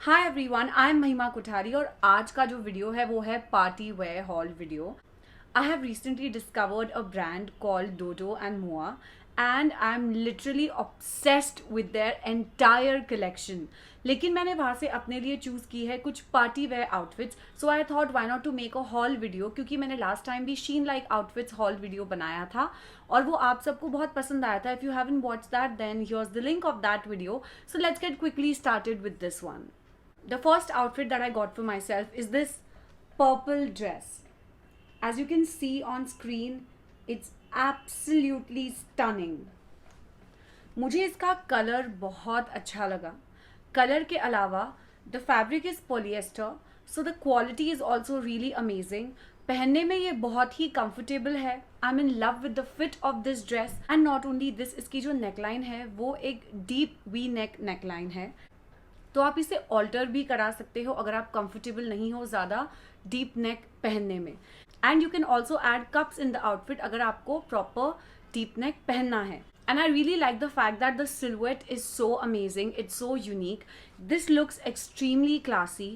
Hi everyone, I am महिमा कुठारी और आज का जो वीडियो है वो है party wear haul video. I have recently discovered a brand called Dodo and Moa and I am literally obsessed with their entire collection. लेकिन मैंने वहाँ से अपने लिए चूज़ की है कुछ party wear outfits, so I thought why not to make a haul video, क्योंकि मैंने लास्ट टाइम भी Shein like outfits haul video बनाया था और वो आप सबको बहुत पसंद आया था। If you haven't watched that then here's the link of that video. So let's get quickly started with this one. The first outfit that I got for myself is this purple dress. As you can see on screen, it's absolutely stunning. मुझे इसका colour बहुत अच्छा लगा. Colour के अलावा the fabric is polyester, so the quality is also really amazing. पहनने में ये बहुत ही कंफर्टेबल है. I'm in love with the fit of this dress and not only this, इसकी जो नेकलाइन है वो एक डीप वी नेक नेकलाइन है, तो आप इसे ऑल्टर भी करा सकते हो अगर आप कंफर्टेबल नहीं हो ज़्यादा डीप नेक पहनने में. And you can also add cups in the outfit अगर आपको प्रॉपर डीप नेक पहनना है. And I really like the fact that the silhouette is so amazing. It's so unique. This looks extremely classy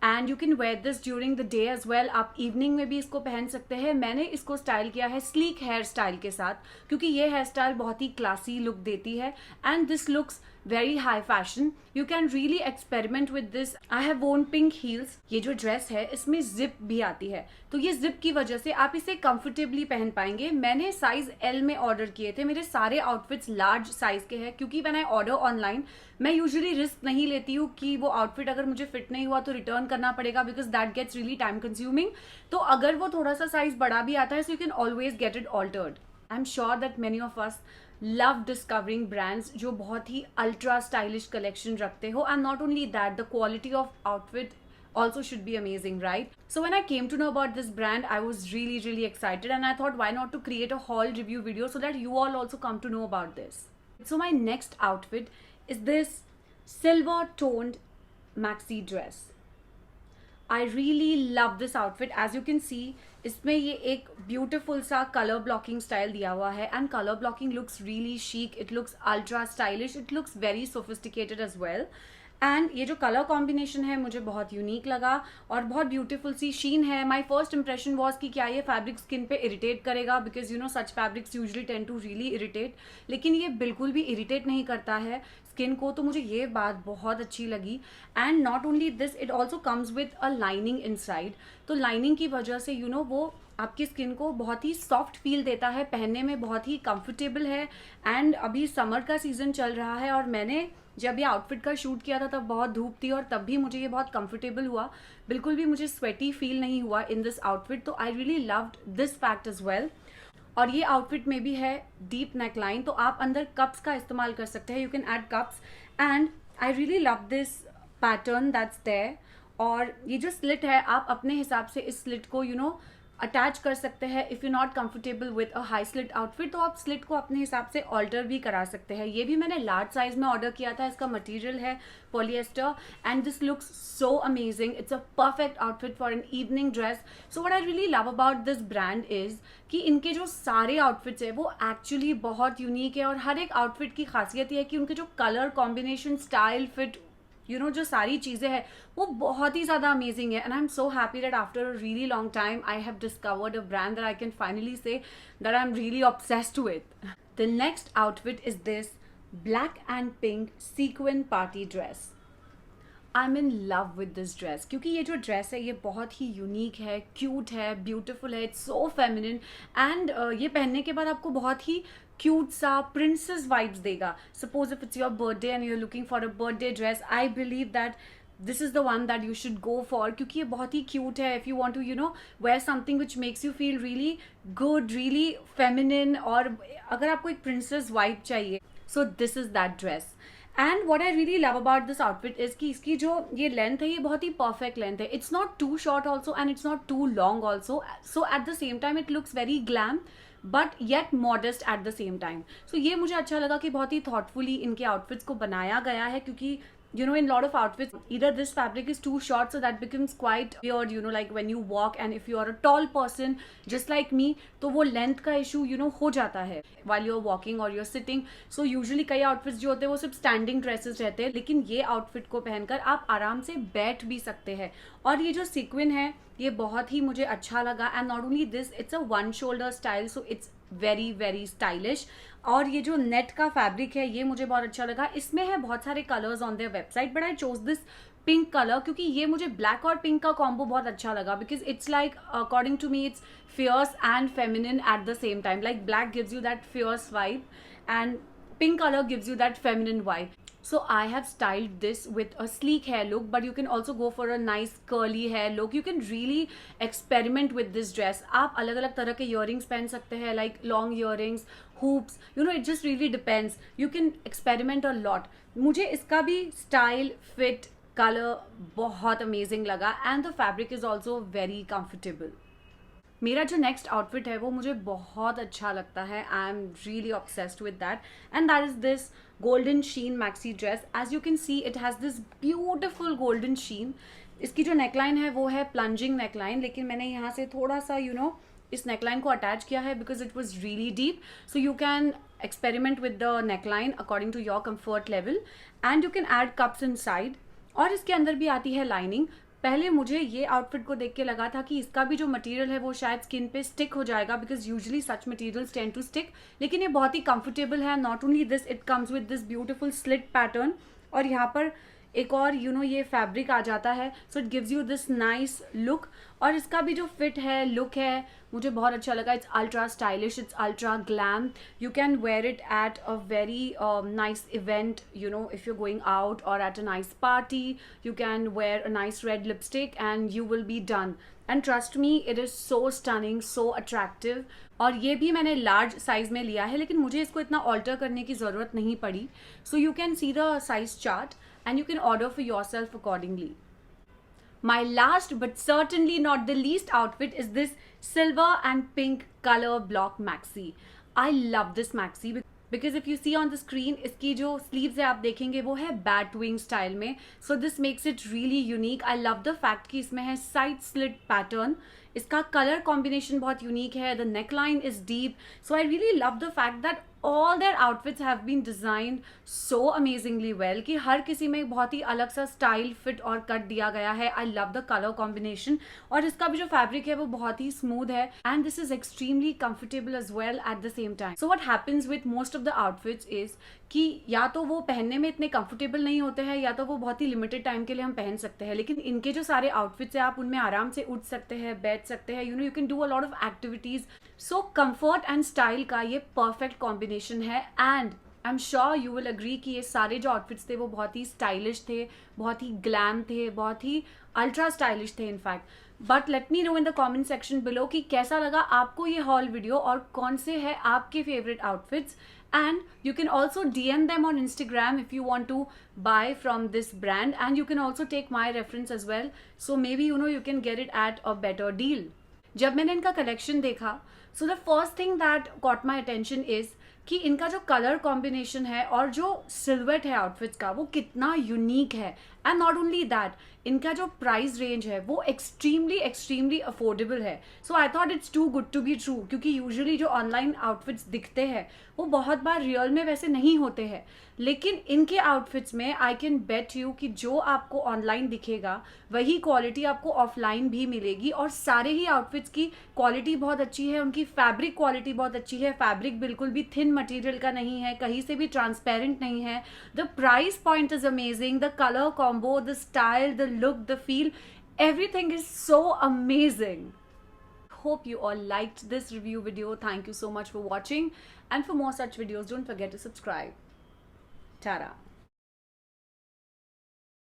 and you can wear this during the day as well. आप evening में भी इसको पहन सकते हैं. मैंने इसको स्टाइल किया है sleek hair style के साथ, क्योंकि ये हेयर स्टाइल बहुत ही classy look देती है. And this looks very high fashion. You can really experiment with this. I have worn pink heels. ये जो ड्रेस है इसमें जिप भी आती है, तो ये जिप की वजह से आप इसे कंफर्टेबली पहन पाएंगे. मैंने साइज L में ऑर्डर किए थे. मेरे सारे आउटफिट्स लार्ज साइज के हैं, क्योंकि व्हेन आई ऑर्डर ऑनलाइन मैं यूजुअली रिस्क नहीं लेती हूँ कि वो आउटफिट अगर मुझे फिट नहीं हुआ तो रिटर्न करना पड़ेगा, because that gets really time consuming. तो अगर वो थोड़ा सा साइज बड़ा भी आता है, सो you can always get it altered. I am sure that many of us love discovering brands जो बहुत ही अल्ट्रा स्टाइलिश कलेक्शन रखते हो. And not only that, the quality of outfit also should be amazing, right? So when I came to know about this brand, I was really excited and I thought why not to create a haul review video so that you all also come to know about this. So my next outfit is this silver toned maxi dress. I really love this outfit. As you can see, इसमें ये एक beautiful सा colour blocking style दिया हुआ है and colour blocking looks really chic. It looks ultra stylish. It looks very sophisticated as well. And ये जो colour combination है मुझे बहुत यूनिक लगा और बहुत ब्यूटीफुल सी शीन है. माई फर्स्ट इंप्रेशन वॉज कि क्या ये फैब्रिक स्किन पे इरिटेट करेगा, because you know such fabrics usually tend to really irritate, लेकिन ये बिल्कुल भी इरिटेट नहीं करता है स्किन को, तो मुझे ये बात बहुत अच्छी लगी. And not only this, it also comes with a lining inside. तो लाइनिंग की वजह से यू नो वो आपकी स्किन को बहुत ही सॉफ्ट फील देता है, पहनने में बहुत ही कंफर्टेबल है. एंड अभी समर का सीजन चल रहा है और मैंने जब ये आउटफिट का शूट किया था तब बहुत धूप थी और तब भी मुझे ये बहुत कंफर्टेबल हुआ. बिल्कुल भी मुझे स्वेटी फील नहीं हुआ इन दिस आउटफिट. तो I really loved this fact as well. और ये आउटफिट में भी है डीप नेकलाइन, तो आप अंदर कप्स का इस्तेमाल कर सकते हैं. You can add cups and I really love this pattern that's there. और ये जो स्लिट है आप अपने हिसाब से इस स्लिट को यू नो अटैच कर सकते हैं. If you not comfortable with a high slit outfit तो आप स्लिट को अपने हिसाब से ऑल्टर भी करा सकते हैं. ये भी मैंने लार्ज साइज में ऑर्डर किया था. इसका मटेरियल है polyester and this looks so amazing. It's a perfect outfit for an evening dress. So what I really love about this brand is कि इनके जो सारे आउटफिट्स है वो एक्चुअली बहुत यूनिक है और हर एक आउटफिट की खासियत ये है कि उनके जो colour combination, style, fit, you know जो सारी चीज़ें हैं वो बहुत ही ज़्यादा अमेजिंग है. And I am so happy that after a really long time I have discovered a brand that I can finally say that I am really obsessed with. The next outfit is this black and pink sequined party dress. I am in love with this dress, क्योंकि ये जो dress है ये बहुत ही unique है, cute है, beautiful है. इट्स सो फेमिनिन एंड ये पहनने के बाद आपको बहुत ही क्यूट सा प्रिंसेस वाइब्स देगा. Suppose if it's your birthday and you are looking for a birthday dress, I believe that this is the one that you should go for, क्योंकि ये बहुत ही क्यूट है. If you want to you know wear something which makes you feel really good, really feminine, और अगर आपको एक princess vibe चाहिए, so this is that dress. And what I really love about this outfit is कि इसकी जो ये length है ये बहुत ही परफेक्ट लेंथ है. It's not too short also and it's not too long also. So at the same time it looks very glam but yet modest at the same time. So ये मुझे अच्छा लगा कि बहुत ही थॉटफुली इनके outfits को बनाया गया है, क्योंकि you know, in a lot of outfits, either this fabric is too short, so that becomes quite weird, you know, like when you walk, and if you are a tall person just like me, तो वो length का issue, you know, हो जाता है while you're walking or you're sitting. So usually कई outfits जो होते हैं वो सिर्फ standing dresses रहते हैं, लेकिन ये outfit को पहनकर आप आराम से बैठ भी सकते हैं. और ये जो sequin है ये बहुत ही मुझे अच्छा लगा. And not only this, it's a one shoulder style, so it's very very stylish. और ये जो नेट का फैब्रिक है ये मुझे बहुत अच्छा लगा. इसमें है बहुत सारे colours on their website, but I chose this pink colour क्योंकि ये मुझे ब्लैक और पिंक का कॉम्बो बहुत अच्छा लगा. Because it's like, according to me, it's fierce and feminine at the same time. Like black gives you that fierce vibe and pink color gives you that feminine vibe. So I have styled this with a sleek hair look, but you can also go for a nice curly hair look. You can really experiment with this dress. आप अलग अलग तरह के earrings पहन सकते हैं, like long earrings, hoops, you know, it just really depends. You can experiment a lot. मुझे इसका भी style, fit, color बहुत amazing लगा, and the fabric is also very comfortable. मेरा जो नेक्स्ट आउटफिट है वो मुझे बहुत अच्छा लगता है. I am really obsessed with that, and that is this golden sheen maxi dress. As you can see it has this beautiful golden sheen. इसकी जो नेकलाइन है वो है प्लंजिंग नेकलाइन, लेकिन मैंने यहाँ से थोड़ा सा यू नो इस नेकलाइन को अटैच किया है because it was really deep. So you can experiment with the neckline according to your comfort level, and you can add cups inside. और इसके अंदर भी आती है लाइनिंग. पहले मुझे ये आउटफिट को देख के लगा था कि इसका भी जो मटेरियल है वो शायद स्किन पे स्टिक हो जाएगा, because usually such materials tend to stick, लेकिन ये बहुत ही कंफर्टेबल है. Not only this, it comes with this beautiful slit pattern, और यहाँ पर एक और यू नो ये फैब्रिक आ जाता है. So it gives you this nice look. और इसका भी जो फिट है, लुक है, मुझे बहुत अच्छा लगा. It's ultra stylish, it's ultra glam. You can wear it at a very nice event, you know, if you going out और at a nice party. You can wear a nice red lipstick and you will be done. And trust me, it is so stunning, so attractive. और ये भी मैंने large size में लिया है, लेकिन मुझे इसको इतना ऑल्टर करने की ज़रूरत नहीं पड़ी. सो you can see the size chart and you can order for yourself accordingly. My last but certainly not the least outfit is this silver and pink color block maxi. I love this maxi because if you see on the screen, इसकी जो sleeves है आप देखेंगे वो है bat wing style में. So this makes it really unique. I love the fact कि इसमें है side slit pattern. इसका कलर कॉम्बिनेशन बहुत यूनिक है. The neckline is deep. So I really love the fact that all their outfits have been designed so amazingly well कि हर किसी में बहुत ही अलग सा स्टाइल, फिट और कट दिया गया है. I love the colour combination. और इसका भी जो फैब्रिक है वो बहुत ही स्मूथ है, and this is extremely comfortable as well at the same time. So what happens with most of the outfits is कि या तो वो पहनने में इतने कंफर्टेबल नहीं होते हैं, या तो वो बहुत ही लिमिटेड टाइम के लिए हम पहन सकते हैं. लेकिन इनके जो सारे आउटफिट्स है आप उनमें आराम से उठ सकते हैं, बैठ सकते हैं. You know, you can do a lot of activities. So comfort and style का ये परफेक्ट कॉम्बिनेशन है, and I am sure you will agree कि ये सारे जो आउटफिट्स थे वो बहुत ही स्टाइलिश थे, बहुत ही ग्लैम थे, बहुत ही अल्ट्रा स्टाइलिश थे in fact. But let me know in the comment section below कि कैसा लगा आपको ये हॉल वीडियो और कौन से है आपके favourite outfits. And you can also DM them on Instagram if you want to buy from this brand, and you can also take my reference as well. So maybe you know you can get it at a better deal. जब मैंने इनका collection देखा, so the first thing that caught my attention is कि इनका जो colour combination है और जो सिल्हूट है आउटफिट्स का वो कितना यूनिक है. एंड नॉट ओनली दैट, इनका जो प्राइस रेंज है वो एक्सट्रीमली अफोर्डेबल है. So I thought it's too good to be true, क्योंकि यूजुअली जो ऑनलाइन आउटफिट्स दिखते हैं वो बहुत बार रियल में वैसे नहीं होते हैं, लेकिन इनके आउटफिट्स में आई कैन बेट यू कि जो आपको ऑनलाइन दिखेगा वही क्वालिटी आपको ऑफलाइन भी मिलेगी. और सारे ही आउटफिट्स की क्वालिटी बहुत अच्छी है, उनकी फैब्रिक क्वालिटी बहुत अच्छी है. फैब्रिक बिल्कुल भी थिन मटेरियल का नहीं है, कहीं से भी ट्रांसपेरेंट नहीं है. The price point is amazing, the colour combo, the style, the look, the feel, everything is so amazing. Hope you all liked this review video. Thank you so much for watching, and for more such videos don't forget to subscribe. Ta-ra.